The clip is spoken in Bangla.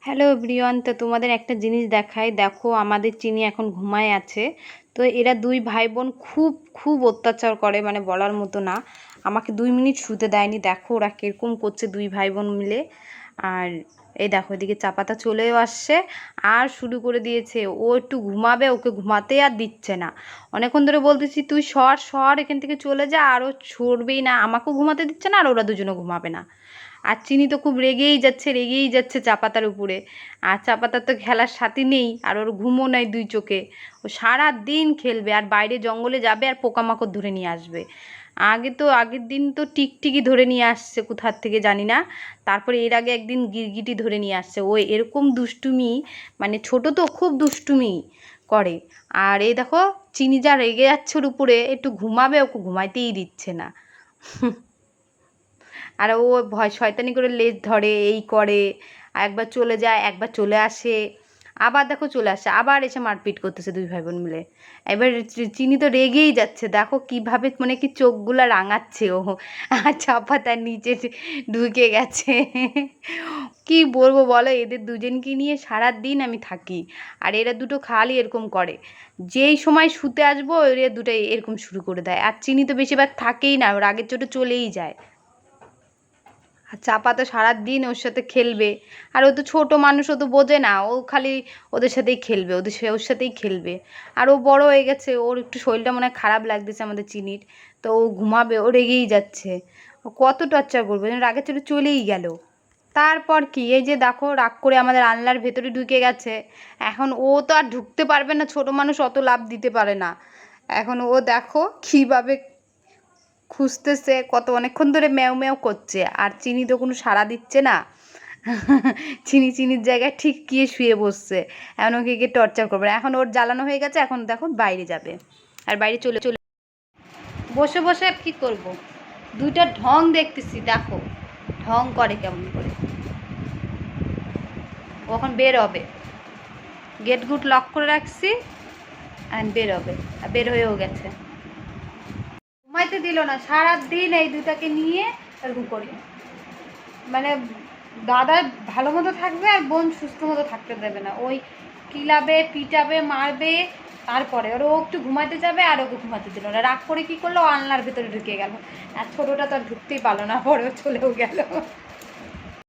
হ্যালো এভরিওয়ান, তো তোমাদের একটা জিনিস দেখাই। দেখো আমাদের চিনি এখন ঘুমায় আছে। তো এরা দুই ভাই বোন খুব খুব অত্যাচার করে, মানে বলার মতো না। আমাকে 2 মিনিট শুতে দেয়নি। দেখো ওরা কীরকম করছে দুই ভাই বোন মিলে। আর এই দেখো এদিকে চাপাতা চলেও আসছে আর শুরু করে দিয়েছে। ও একটু ঘুমাবে, ওকে ঘুমাতে আর দিচ্ছে না। অনেকক্ষণ ধরে বলতেছি তুই সর সর এখান থেকে চলে যা, আর ও সরবেই না। আমাকেও ঘুমাতে দিচ্ছে না আর ওরা দুজনে ঘুমাবে না। আর চিনি তো খুব রেগেই যাচ্ছে চাপাতার উপরে। আর চাপাতার তো খেলার সাথী নেই, আর ওর ঘুমও নাই দুই চোখে। ও সারা দিন খেলবে আর বাইরে জঙ্গলে যাবে আর পোকামাকড় ধরে নিয়ে আসবে। আগের দিন তো টিকটিকি ধরে নিয়ে আসছে কোথার থেকে জানি না। তারপরে এর আগে একদিন গিরগিটি ধরে নিয়ে আসছে। ও এরকম দুষ্টুমি, মানে ছোট তো খুব দুষ্টুমি করে। আর এই দেখো চিনি যা রেগে যাচ্ছে ওর উপরে, একটু ঘুমাবে ওকে ঘুমাইতেই দিচ্ছে না। আর ও ভয় শয়তানি করে লেজ ধরে, এই করে। একবার চলে যায়, একবার চলে আসে, আবার দেখো চলে আসে, আবার এসে মারপিট করতেছে দুই ভাই বোন মিলে। এবার চিনি তো রেগেই যাচ্ছে, দেখো কিভাবে মানে কি চোখগুলা রাঙাচ্ছে ও। আর চাপাতার নিচে ঢুকে গেছে। কি বলবো বলো, এদের দুজনকে নিয়ে সারা দিন আমি থাকি। আর এরা দুটো খালি এরকম করে, যেই সময় শুতে আসবো এরা দুটো এরকম শুরু করে দেয়। আর চিনি তো বেশিরভাগ থাকেই না, ওর আগের চোটে চলেই যায়। আর চাপা তো সারাদিন ওর সাথে খেলবে। আর ও তো ছোট মানুষ, ও তো বোঝে না, ও খালি ওদের সাথেই খেলবে, ওর সাথেই খেলবে। আর ও বড় হয়ে গেছে, ওর একটু শরীরটা মনে হয় খারাপ লাগতেছে আমাদের চিনির। তো ও ঘুমাবে, ও রেগেই যাচ্ছে। ও কত টর্চার করবে, রাগের চোটে চলেই গেল। তারপর কি, এই যে দেখো রাগ করে আমাদের আলনার ভেতরে ঢুকে গেছে। এখন ও তো আর ঢুকতে পারবে না, ছোট মানুষ অত লাভ দিতে পারে না। এখন ও দেখো কিভাবে খুঁজতেছে, কত অনেকক্ষণ ধরে ম্যাও ম্যাও করছে। আর চিনি তো কোনো সাড়া দিচ্ছে না। চিনির জায়গায় ঠিক গিয়ে শুয়ে বসছে। এখন ওকে গিয়ে টর্চার করবে। এখন ওর জ্বালানো হয়ে গেছে, এখন দেখো বাইরে যাবে। আর বাইরে চলে চলে বসে বসে আর কি করব, দুইটা ঢং দেখতেছি, দেখো ঢং করে কেমন করে। ও এখন বের হবে, গেট গুট লক করে রাখছি, আর বের হবে। আর বের হয়েও গেছে। ঘুমাইতে দিল না, সারাদিন এই দুটাকে নিয়ে এরকম করি। মানে দাদা ভালো মতো থাকবে আর বোন সুস্থ মতো থাকতে দেবে না। ওই কিলাবে, পিটাবে, মারবে। তারপরে ও একটু ঘুমাতে যাবে আর ওকে ঘুমাতে দিল না। রাগ করে কি করলো, আলনার ভেতরে ঢুকে গেল। আর ছোটোটা তো আর ঢুকতেই পারলো না, পরেও চলেও গেল।